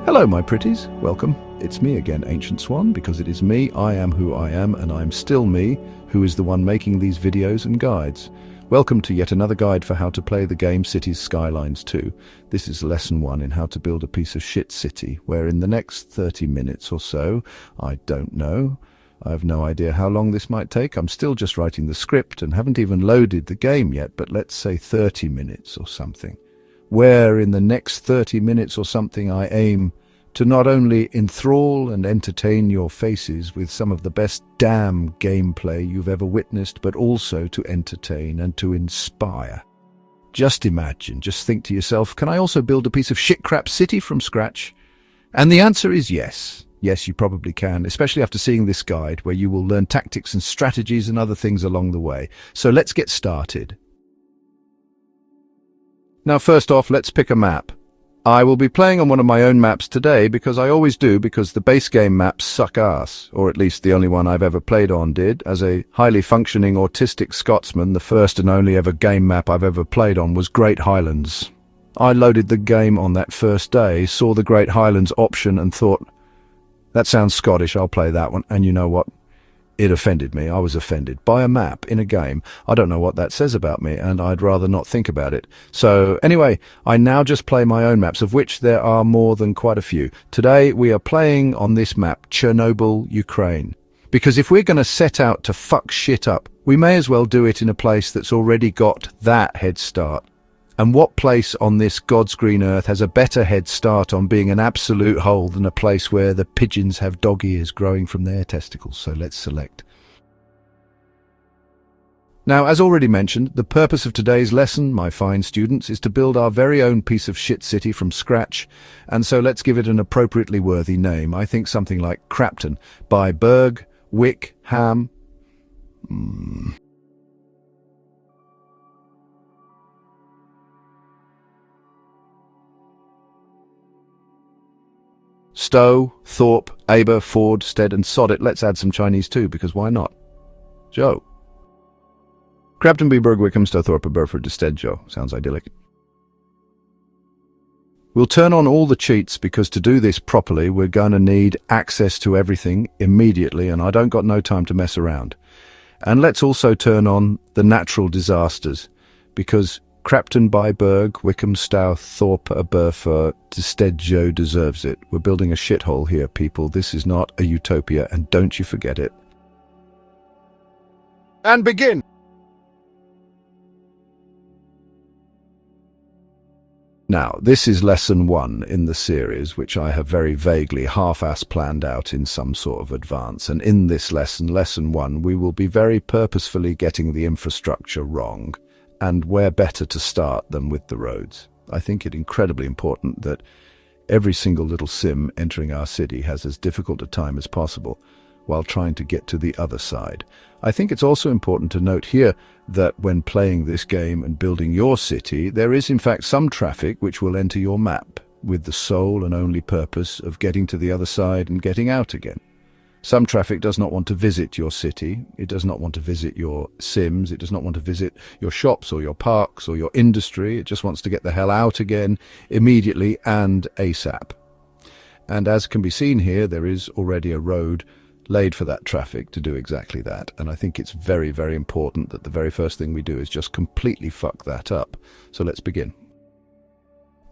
Hello, my pretties. Welcome. It's me again, AncientSwan, because it is me, I am who I am, and I'm still me, who is the one making these videos and guides. Welcome to yet another guide for how to play the game Cities Skylines 2. This is lesson 1 in how to build a piece of shit city, where in the next 30 minutes or so, I don't know, I have no idea how long this might take. I'm still just writing the script and haven't even loaded the game yet, but let's say 30 minutes or something. Where in the next 30 minutes or something I aim to not only enthrall and entertain your faces with some of the best damn gameplay you've ever witnessed, but also to entertain and to inspire. Just imagine, just think to yourself, can I also build a piece of shit crap city from scratch? And the answer is yes. Yes, you probably can, especially after seeing this guide where you will learn tactics and strategies and other things along the way. So let's get started. Now, first off, let's pick a map. I will be playing on one of my own maps today because I always do, because the base game maps suck ass, or at least the only one I've ever played on did. As a highly functioning autistic Scotsman, the first and only ever game map I've ever played on was Great Highlands. I loaded the game on that first day, saw the Great Highlands option and thought, that sounds Scottish, I'll play that one. And you know what? It offended me. I was offended by a map in a game. I don't know what that says about me, and I'd rather not think about it. So anyway, I now just play my own maps, of which there are more than quite a few. Today we are playing on this map, Chernobyl, Ukraine. Because if we're going to set out to fuck shit up, we may as well do it in a place that's already got that head start. And what place on this God's green earth has a better head start on being an absolute hole than a place where the pigeons have dog ears growing from their testicles? So let's select. Now, as already mentioned, the purpose of today's lesson, my fine students, is to build our very own piece of shit city from scratch. And so let's give it an appropriately worthy name. I think something like Crapton by Berg, Wick, Ham. Stowe, Thorpe, Aber, Ford, Stead and Sod it. Let's add some Chinese too, because why not? Joe. Crapton, Berg, Wickham, Stowe, Thorpe, Burford, Stead, Joe. Sounds idyllic. We'll turn on all the cheats because to do this properly, we're going to need access to everything immediately, and I don't got no time to mess around. And let's also turn on the natural disasters, because Crapton by Berg, Wickham, Stow, Thorpe, Burford, Stead, Joe deserves it. We're building a shithole here, people. This is not a utopia, and don't you forget it. And begin! Now, this is lesson 1 in the series, which I have very vaguely half-ass planned out in some sort of advance. And in this lesson, lesson 1, we will be very purposefully getting the infrastructure wrong. And where better to start than with the roads? I think it incredibly important that every single little sim entering our city has as difficult a time as possible while trying to get to the other side. I think it's also important to note here that when playing this game and building your city, there is in fact some traffic which will enter your map with the sole and only purpose of getting to the other side and getting out again. Some traffic does not want to visit your city, it does not want to visit your sims, it does not want to visit your shops or your parks or your industry, it just wants to get the hell out again immediately and ASAP. And as can be seen here, there is already a road laid for that traffic to do exactly that, and I think it's very, very important that the very first thing we do is just completely fuck that up. So let's begin.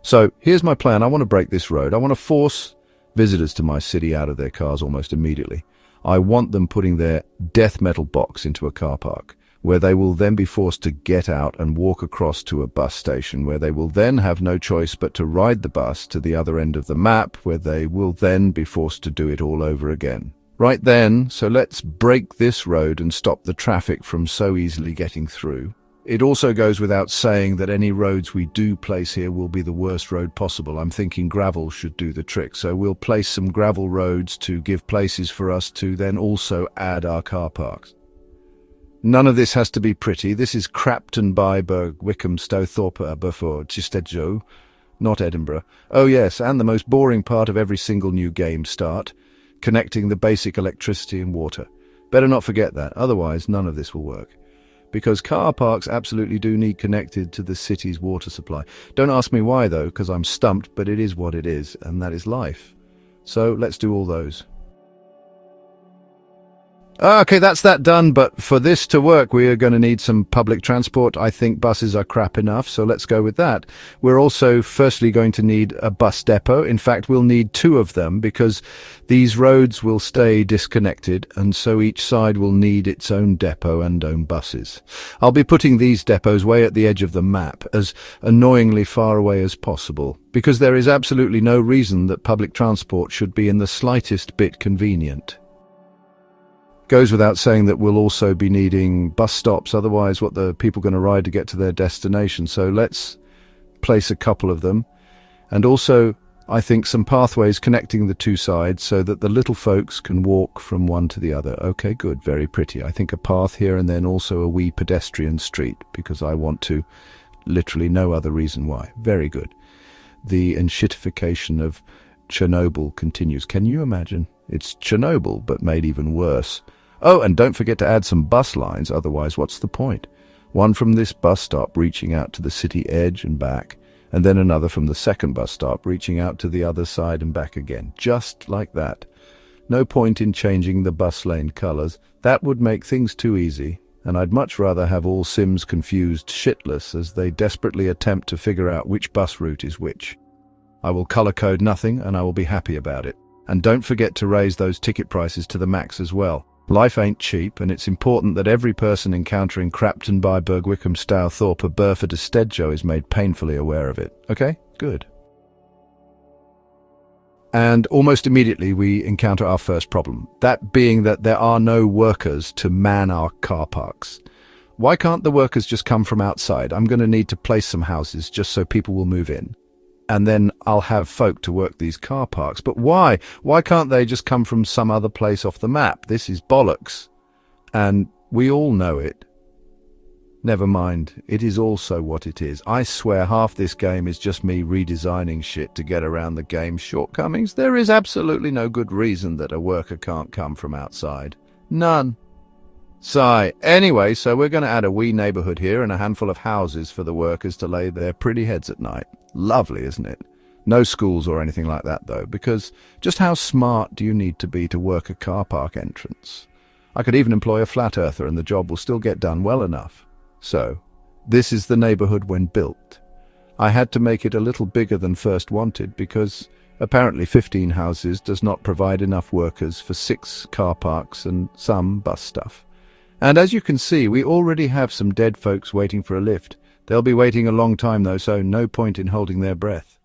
So here's my plan. I want to break this road. I want to force visitors to my city out of their cars almost immediately. I want them putting their death metal box into a car park, where they will then be forced to get out and walk across to a bus station, where they will then have no choice but to ride the bus to the other end of the map, where they will then be forced to do it all over again. Right then, so let's break this road and stop the traffic from so easily getting through. It also goes without saying that any roads we do place here will be the worst road possible. I'm thinking gravel should do the trick, so we'll place some gravel roads to give places for us to then also add our car parks. None of this has to be pretty. This is Crapton by Berg, Wickham, Stowe, Thorpe, Burford, Stead, Joe, not Edinburgh. Oh yes, and the most boring part of every single new game start, connecting the basic electricity and water. Better not forget that, otherwise none of this will work. because car parks absolutely do need connected to the city's water supply. Don't ask me why though, because I'm stumped, but it is what it is, and that is life. So let's do all those. Okay, that's that done, but for this to work, we are going to need some public transport. I think buses are crap enough, so let's go with that. We're also firstly going to need a bus depot. In fact, we'll need two of them because these roads will stay disconnected, and so each side will need its own depot and own buses. I'll be putting these depots way at the edge of the map, as annoyingly far away as possible, because there is absolutely no reason that public transport should be in the slightest bit convenient. Goes without saying that we'll also be needing bus stops, otherwise what the people going to ride to get to their destination. So let's place a couple of them. And also, I think some pathways connecting the two sides so that the little folks can walk from one to the other. Okay, good, very pretty. I think a path here and then also a wee pedestrian street, because I want to, literally no other reason why. Very good. The enshittification of Chernobyl continues. Can you imagine? It's Chernobyl, but made even worse. Oh, and don't forget to add some bus lines, otherwise what's the point? One from this bus stop reaching out to the city edge and back, and then another from the second bus stop reaching out to the other side and back again, just like that. No point in changing the bus lane colours. That would make things too easy, and I'd much rather have all Sims confused shitless as they desperately attempt to figure out which bus route is which. I will colour code nothing, and I will be happy about it. And don't forget to raise those ticket prices to the max as well. Life ain't cheap, and it's important that every person encountering Crapton by Bergwickham Stowthorpe or Burford Estedjo is made painfully aware of it. Okay? Good. And almost immediately we encounter our first problem, that being that there are no workers to man our car parks. Why can't the workers just come from outside? I'm going to need to place some houses just so people will move in. And then I'll have folk to work these car parks. But why? Why can't they just come from some other place off the map? This is bollocks. And we all know it. Never mind, it is also what it is. I swear half this game is just me redesigning shit to get around the game's shortcomings. There is absolutely no good reason that a worker can't come from outside. None. Sigh. Anyway, so we're going to add a wee neighbourhood here and a handful of houses for the workers to lay their pretty heads at night. Lovely, isn't it? No schools or anything like that, though, because just how smart do you need to be to work a car park entrance? I could even employ a flat earther and the job will still get done well enough. So, this is the neighbourhood when built. I had to make it a little bigger than first wanted because apparently 15 houses does not provide enough workers for 6 car parks and some bus stuff. And as you can see, we already have some dead folks waiting for a lift. They'll be waiting a long time though, so no point in holding their breath.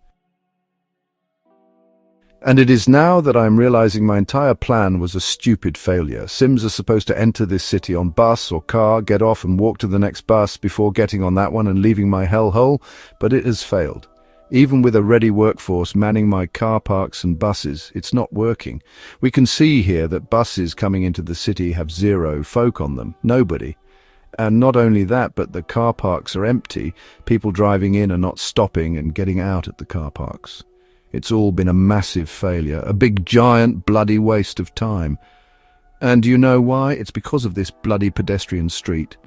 And it is now that I'm realizing my entire plan was a stupid failure. Sims are supposed to enter this city on bus or car, get off and walk to the next bus before getting on that one and leaving my hellhole, but it has failed. Even with a ready workforce manning my car parks and buses, it's not working. We can see here that buses coming into the city have 0 folk on them, nobody. And not only that, but the car parks are empty. People driving in are not stopping and getting out at the car parks. It's all been a massive failure, a big giant bloody waste of time. And do you know why? It's because of this bloody pedestrian street.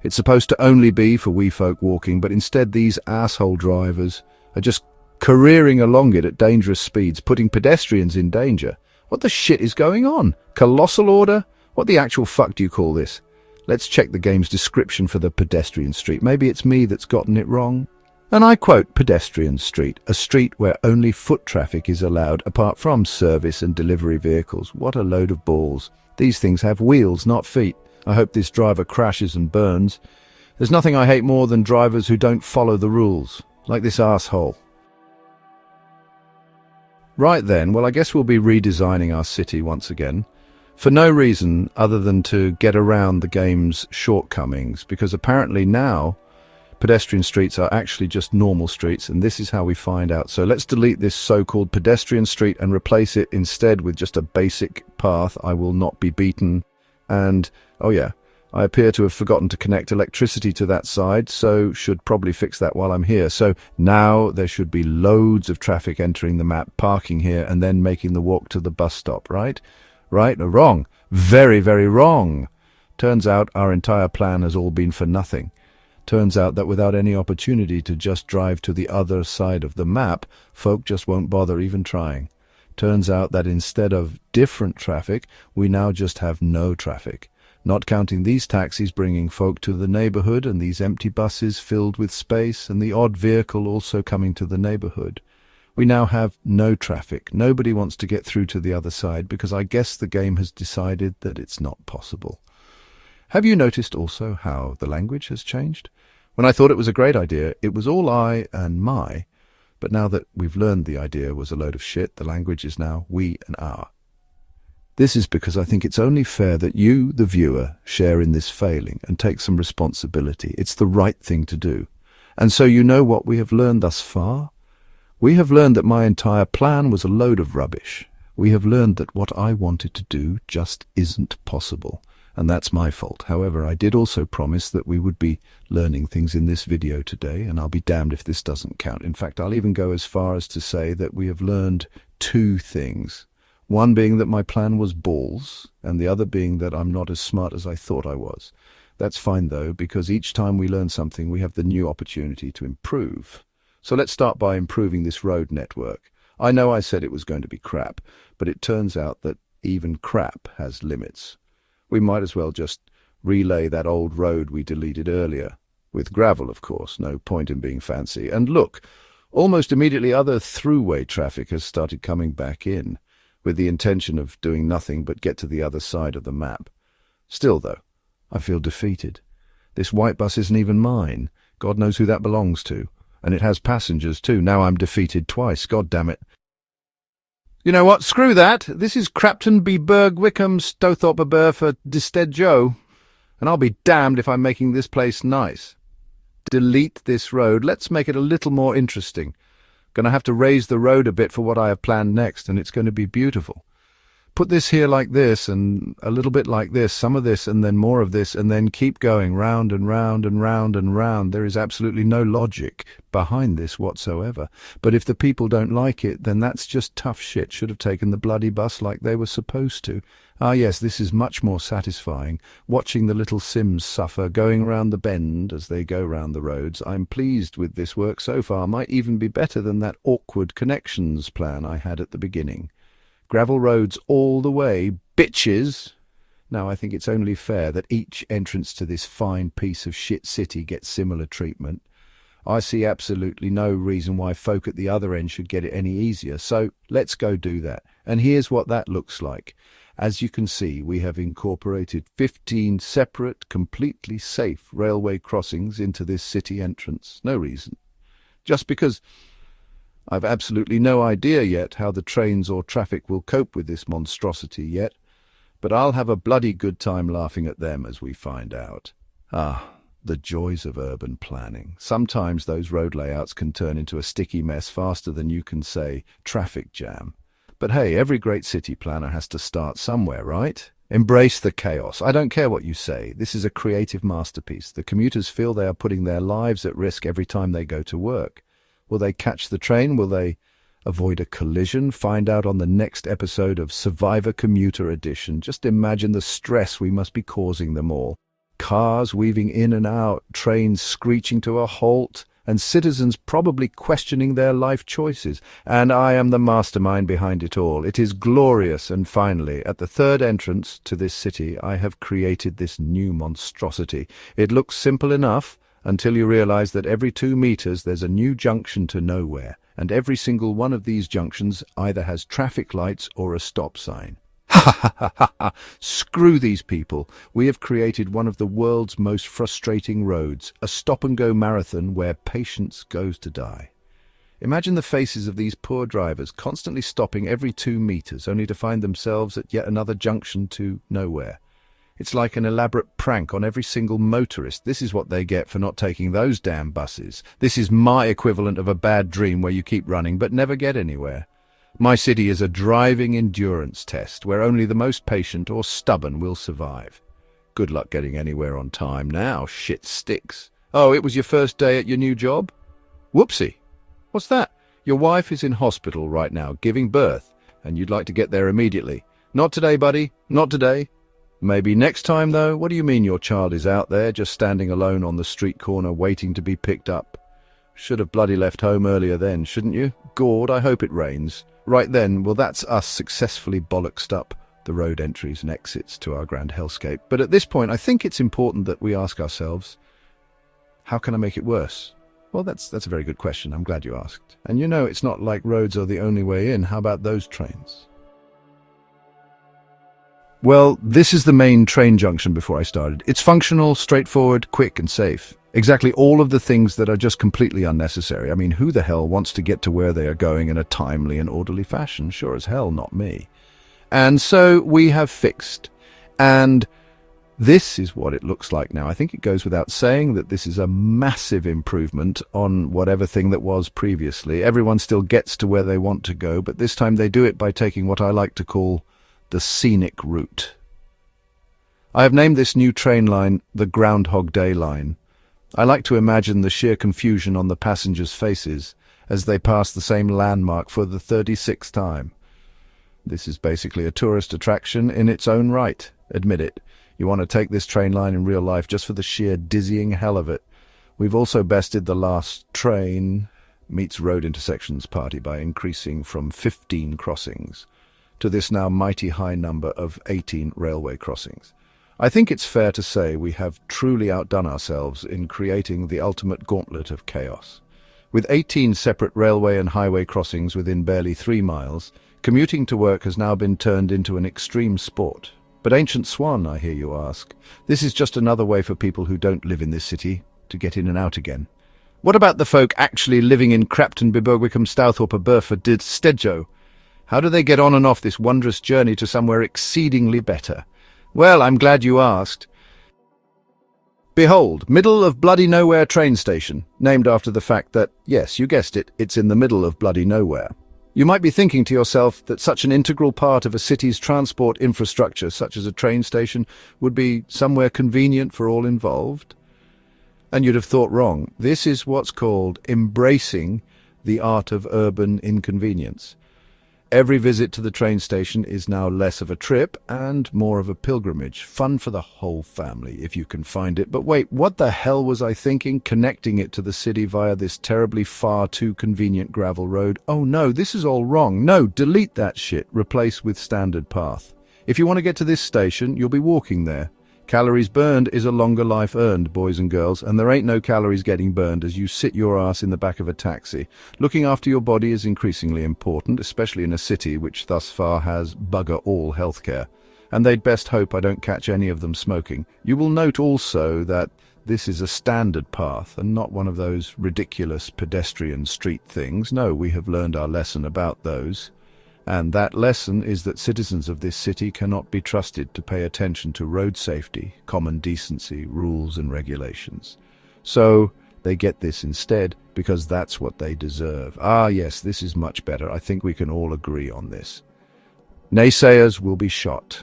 It's supposed to only be for wee folk walking, but instead these asshole drivers are just careering along it at dangerous speeds, putting pedestrians in danger. What the shit is going on? Colossal order? What the actual fuck do you call this? Let's check the game's description for the pedestrian street. Maybe it's me that's gotten it wrong. And I quote, pedestrian street, a street where only foot traffic is allowed apart from service and delivery vehicles. What a load of balls. These things have wheels, not feet. I hope this driver crashes and burns. There's nothing I hate more than drivers who don't follow the rules, like this asshole. Right then, well I guess we'll be redesigning our city once again. For no reason other than to get around the game's shortcomings, because apparently now pedestrian streets are actually just normal streets, and this is how we find out. So let's delete this so-called pedestrian street and replace it instead with just a basic path. I will not be beaten. And, oh yeah, I appear to have forgotten to connect electricity to that side, so should probably fix that while I'm here. So now there should be loads of traffic entering the map, parking here, and then making the walk to the bus stop, right? Right or wrong? Very, very wrong. Turns out our entire plan has all been for nothing. Turns out that without any opportunity to just drive to the other side of the map, folk just won't bother even trying. Turns out that instead of different traffic, we now just have no traffic. Not counting these taxis bringing folk to the neighborhood and these empty buses filled with space and the odd vehicle also coming to the neighborhood. We now have no traffic. Nobody wants to get through to the other side because I guess the game has decided that it's not possible. Have you noticed also how the language has changed? When I thought it was a great idea, it was all I and my. But now that we've learned the idea was a load of shit, the language is now we and our. This is because I think it's only fair that you, the viewer, share in this failing and take some responsibility. It's the right thing to do. And so you know what we have learned thus far? We have learned that my entire plan was a load of rubbish. We have learned that what I wanted to do just isn't possible. And that's my fault. However, I did also promise that we would be learning things in this video today, and I'll be damned if this doesn't count. In fact, I'll even go as far as to say that we have learned 2 things. One being that my plan was balls, and the other being that I'm not as smart as I thought I was. That's fine though, because each time we learn something, we have the new opportunity to improve. So let's start by improving this road network. I know I said it was going to be crap, but it turns out that even crap has limits. We might as well just relay that old road we deleted earlier. With gravel, of course, no point in being fancy. And look, almost immediately other throughway traffic has started coming back in, with the intention of doing nothing but get to the other side of the map. Still, though, I feel defeated. This white bus isn't even mine. God knows who that belongs to. And it has passengers, too. Now I'm defeated twice. God damn it. You know what? Screw that. This is Crapton B. Berg Wickham Stothorpe Burr for Disted Joe. And I'll be damned if I'm making this place nice. Delete this road. Let's make it a little more interesting. Gonna have to raise the road a bit for what I have planned next, and it's going to be beautiful. Put this here like this, and a little bit like this, some of this, and then more of this, and then keep going round and round and round and round. There is absolutely no logic behind this whatsoever. But if the people don't like it, then that's just tough shit. Should have taken the bloody bus like they were supposed to. Ah yes, this is much more satisfying. Watching the little Sims suffer, going round the bend as they go round the roads. I'm pleased with this work so far. Might even be better than that awkward connections plan I had at the beginning. Gravel roads all the way, bitches! Now I think it's only fair that each entrance to this fine piece of shit city gets similar treatment. I see absolutely no reason why folk at the other end should get it any easier, so let's go do that. And here's what that looks like. As you can see, we have incorporated 15 separate, completely safe railway crossings into this city entrance. No reason. Just because I've absolutely no idea yet how the trains or traffic will cope with this monstrosity yet, but I'll have a bloody good time laughing at them as we find out. Ah, the joys of urban planning. Sometimes those road layouts can turn into a sticky mess faster than you can say traffic jam. But hey, every great city planner has to start somewhere, right? Embrace the chaos. I don't care what you say. This is a creative masterpiece. The commuters feel they are putting their lives at risk every time they go to work. Will they catch the train? Will they avoid a collision? Find out on the next episode of Survivor Commuter Edition. Just imagine the stress we must be causing them all. Cars weaving in and out, trains screeching to a halt, and citizens probably questioning their life choices. And I am the mastermind behind it all. It is glorious. And finally, at the third entrance to this city, I have created this new monstrosity. It looks simple enough, until you realize that every 2 meters there's a new junction to nowhere, and every single one of these junctions either has traffic lights or a stop sign. Ha ha ha ha ha! Screw these people. We have created one of the world's most frustrating roads, a stop-and-go marathon where patience goes to die. Imagine the faces of these poor drivers constantly stopping every 2 meters, only to find themselves at yet another junction to nowhere. It's like an elaborate prank on every single motorist. This is what they get for not taking those damn buses. This is my equivalent of a bad dream where you keep running but never get anywhere. My city is a driving endurance test where only the most patient or stubborn will survive. Good luck getting anywhere on time now, shit sticks. Oh, it was your first day at your new job? Whoopsie. What's that? Your wife is in hospital right now, giving birth, and you'd like to get there immediately. Not today, buddy. Not today. Maybe next time, though. What do you mean your child is out there, just standing alone on the street corner, waiting to be picked up? Should have bloody left home earlier then, shouldn't you? Gord, I hope it rains. Right then, well, that's us successfully bollocksed up the road entries and exits to our grand hellscape. But at this point, I think it's important that we ask ourselves, how can I make it worse? Well, that's a very good question. I'm glad you asked. And you know, it's not like roads are the only way in. How about those trains? Well, this is the main train junction before I started. It's functional, straightforward, quick and safe. Exactly all of the things that are just completely unnecessary. I mean, who the hell wants to get to where they are going in a timely and orderly fashion? Sure as hell not me. And so we have fixed. And this is what it looks like now. I think it goes without saying that this is a massive improvement on whatever thing that was previously. Everyone still gets to where they want to go, but this time they do it by taking what I like to call the scenic route. I have named this new train line the Groundhog Day line. I like to imagine the sheer confusion on the passengers' faces as they pass the same landmark for the 36th time. This is basically a tourist attraction in its own right. Admit it. You want to take this train line in real life just for the sheer dizzying hell of it. We've also bested the last train meets road intersections party by increasing from 15 crossings to this now mighty high number of 18 railway crossings. I think it's fair to say we have truly outdone ourselves in creating the ultimate gauntlet of chaos. With 18 separate railway and highway crossings within barely 3 miles, commuting to work has now been turned into an extreme sport. But AncientSwan, I hear you ask, this is just another way for people who don't live in this city to get in and out again. What about the folk actually living in Crapton, Biburwickham, Stouthorpe, Burford, Stedjo? How do they get on and off this wondrous journey to somewhere exceedingly better? Well, I'm glad you asked. Behold, middle of bloody nowhere train station, named after the fact that, yes, you guessed it, it's in the middle of bloody nowhere. You might be thinking to yourself that such an integral part of a city's transport infrastructure, such as a train station, would be somewhere convenient for all involved. And you'd have thought wrong. This is what's called embracing the art of urban inconvenience. Every visit to the train station is now less of a trip and more of a pilgrimage. Fun for the whole family, if you can find it. But wait, what the hell was I thinking? Connecting it to the city via this terribly far too convenient gravel road? Oh no, this is all wrong. No, delete that shit. Replace with standard path. If you want to get to this station, you'll be walking there. Calories burned is a longer life earned, boys and girls, and there ain't no calories getting burned as you sit your ass in the back of a taxi. Looking after your body is increasingly important, especially in a city which thus far has bugger all healthcare. And they'd best hope I don't catch any of them smoking. You will note also that this is a standard path and not one of those ridiculous pedestrian street things. No, we have learned our lesson about those. And that lesson is that citizens of this city cannot be trusted to pay attention to road safety, common decency, rules and regulations. So they get this instead because that's what they deserve. Ah, yes, this is much better. I think we can all agree on this. Naysayers will be shot.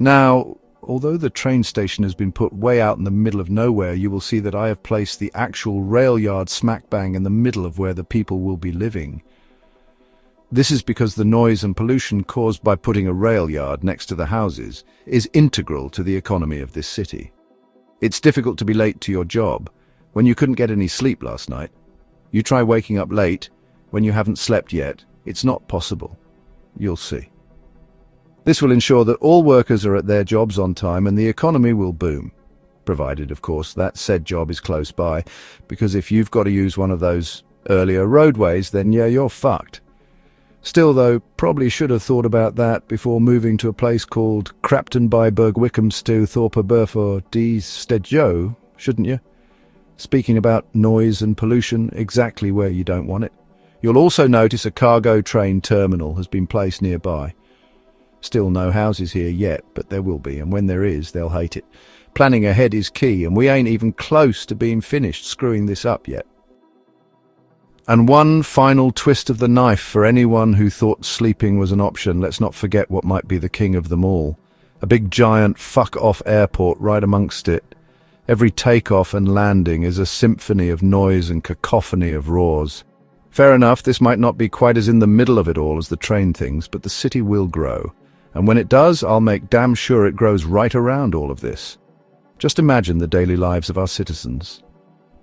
Now, although the train station has been put way out in the middle of nowhere, you will see that I have placed the actual rail yard smack bang in the middle of where the people will be living. This is because the noise and pollution caused by putting a rail yard next to the houses is integral to the economy of this city. It's difficult to be late to your job when you couldn't get any sleep last night. You try waking up late when you haven't slept yet. It's not possible. You'll see. This will ensure that all workers are at their jobs on time and the economy will boom. Provided, of course, that said job is close by, because if you've got to use one of those earlier roadways, then yeah, you're fucked. Still, though, probably should have thought about that before moving to a place called Crapton by Wickham Stew Thorpe Burford Stedjo, shouldn't you? Speaking about noise and pollution, exactly where you don't want it. You'll also notice a cargo train terminal has been placed nearby. Still no houses here yet, but there will be, and when there is, they'll hate it. Planning ahead is key, and we ain't even close to being finished screwing this up yet. And one final twist of the knife for anyone who thought sleeping was an option. Let's not forget what might be the king of them all. A big giant fuck-off airport right amongst it. Every takeoff and landing is a symphony of noise and cacophony of roars. Fair enough, this might not be quite as in the middle of it all as the train things, but the city will grow. And when it does, I'll make damn sure it grows right around all of this. Just imagine the daily lives of our citizens.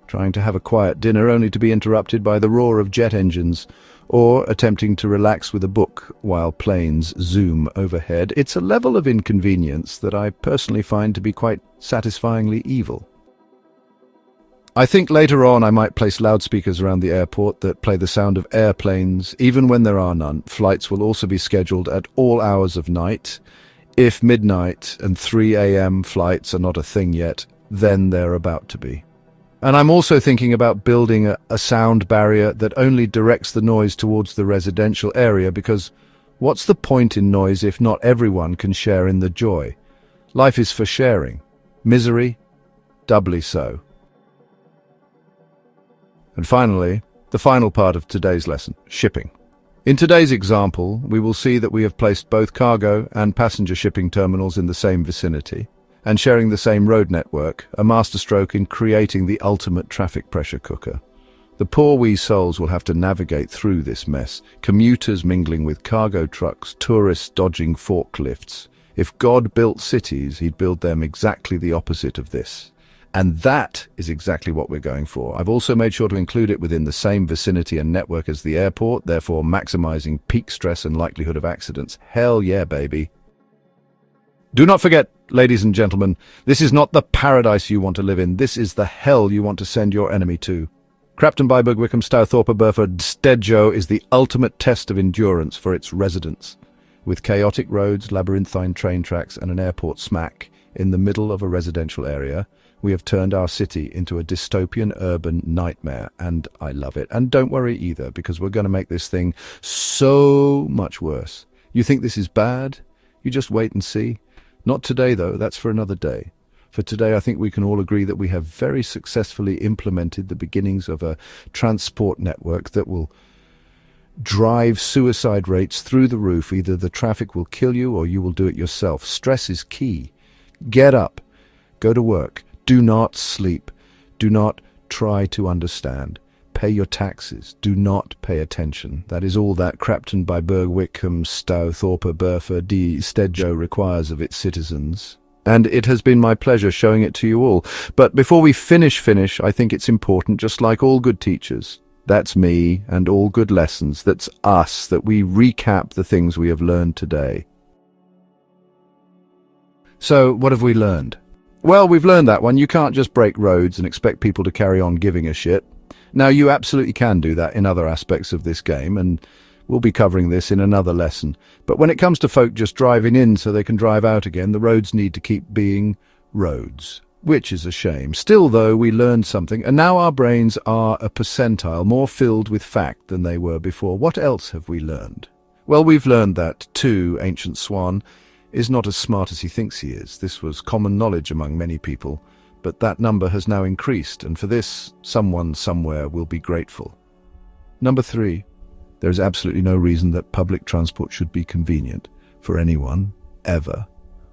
Trying to have a quiet dinner only to be interrupted by the roar of jet engines, or attempting to relax with a book while planes zoom overhead. It's a level of inconvenience that I personally find to be quite satisfyingly evil. I think later on I might place loudspeakers around the airport that play the sound of airplanes, even when there are none. Flights will also be scheduled at all hours of night. If midnight and 3 a.m. flights are not a thing yet, then they're about to be. And I'm also thinking about building a sound barrier that only directs the noise towards the residential area, because what's the point in noise if not everyone can share in the joy? Life is for sharing. Misery, doubly so. And finally, the final part of today's lesson, shipping. In today's example, we will see that we have placed both cargo and passenger shipping terminals in the same vicinity, and sharing the same road network, a masterstroke in creating the ultimate traffic pressure cooker. The poor wee souls will have to navigate through this mess, commuters mingling with cargo trucks, tourists dodging forklifts. If God built cities, he'd build them exactly the opposite of this. And that is exactly what we're going for. I've also made sure to include it within the same vicinity and network as the airport, therefore maximizing peak stress and likelihood of accidents. Hell yeah, baby. Do not forget, ladies and gentlemen, this is not the paradise you want to live in. This is the hell you want to send your enemy to. Crapton by Wickham Stowthorpe Burford Stedjo is the ultimate test of endurance for its residents. With chaotic roads, labyrinthine train tracks, and an airport smack in the middle of a residential area, we have turned our city into a dystopian urban nightmare, and I love it. And don't worry either, because we're going to make this thing so much worse. You think this is bad? You just wait and see. Not today, though. That's for another day. For today, I think we can all agree that we have very successfully implemented the beginnings of a transport network that will drive suicide rates through the roof. Either the traffic will kill you or you will do it yourself. Stress is key. Get up. Go to work. Do not sleep. Do not try to understand. Pay your taxes. Do not pay attention. That is all that Crapton by Wickham Stowthorpe Burford Stedjo requires of its citizens. And it has been my pleasure showing it to you all. But before we finish, I think it's important, just like all good teachers, that's me, and all good lessons, that's us, that we recap the things we have learned today. So, what have we learned? Well, we've learned that one. You can't just break roads and expect people to carry on giving a shit. Now, you absolutely can do that in other aspects of this game, and we'll be covering this in another lesson. But when it comes to folk just driving in so they can drive out again, the roads need to keep being roads, which is a shame. Still, though, we learned something, and now our brains are a percentile more filled with fact than they were before. What else have we learned? Well, we've learned that, too, AncientSwan is not as smart as he thinks he is. This was common knowledge among many people, but that number has now increased, and for this, someone somewhere will be grateful. Number 3, there is absolutely no reason that public transport should be convenient for anyone, ever.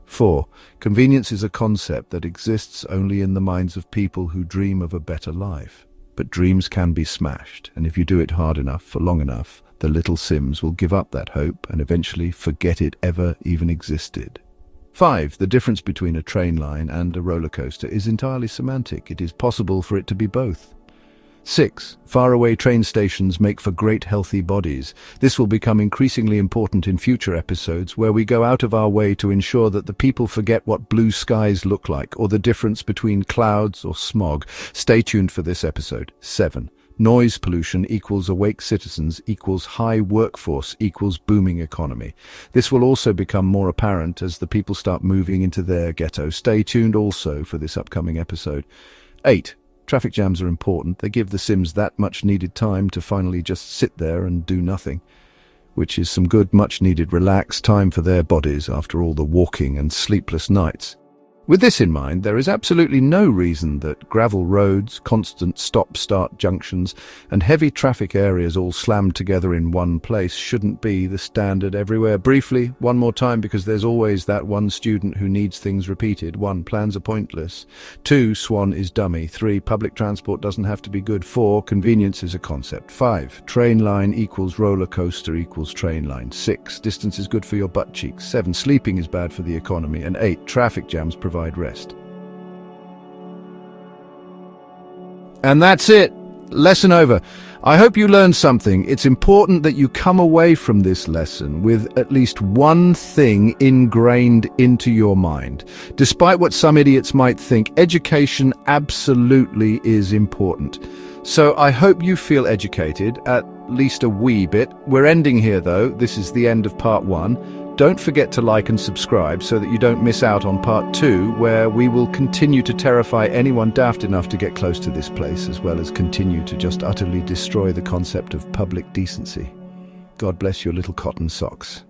4, convenience is a concept that exists only in the minds of people who dream of a better life. But dreams can be smashed, and if you do it hard enough for long enough, the little Sims will give up that hope and eventually forget it ever even existed. 5, the difference between a train line and a roller coaster is entirely semantic. It is possible for it to be both. 6, faraway train stations make for great healthy bodies. This will become increasingly important in future episodes, where we go out of our way to ensure that the people forget what blue skies look like or the difference between clouds or smog. Stay tuned for this episode. 7, noise pollution equals awake citizens equals high workforce equals booming economy. This will also become more apparent as the people start moving into their ghetto. Stay tuned also for this upcoming episode. 8, traffic jams are important. They give the Sims that much needed time to finally just sit there and do nothing, which is some good, much needed relaxed time for their bodies after all the walking and sleepless nights. With this in mind, there is absolutely no reason that gravel roads, constant stop-start junctions, and heavy traffic areas all slammed together in one place shouldn't be the standard everywhere. Briefly, one more time, because there's always that one student who needs things repeated. 1. Plans are pointless. 2. Swan is dummy. 3. Public transport doesn't have to be good. 4. Convenience is a concept. 5. Train line equals roller coaster equals train line. 6. Distance is good for your butt cheeks. 7. Sleeping is bad for the economy. And 8. Traffic jams provide rest. And that's it. Lesson over. I hope you learned something. It's important that you come away from this lesson with at least one thing ingrained into your mind. Despite what some idiots might think, education absolutely is important. So I hope you feel educated, at least a wee bit. We're ending here though. This is the end of part 1. Don't forget to like and subscribe so that you don't miss out on part 2, where we will continue to terrify anyone daft enough to get close to this place, as well as continue to just utterly destroy the concept of public decency. God bless your little cotton socks.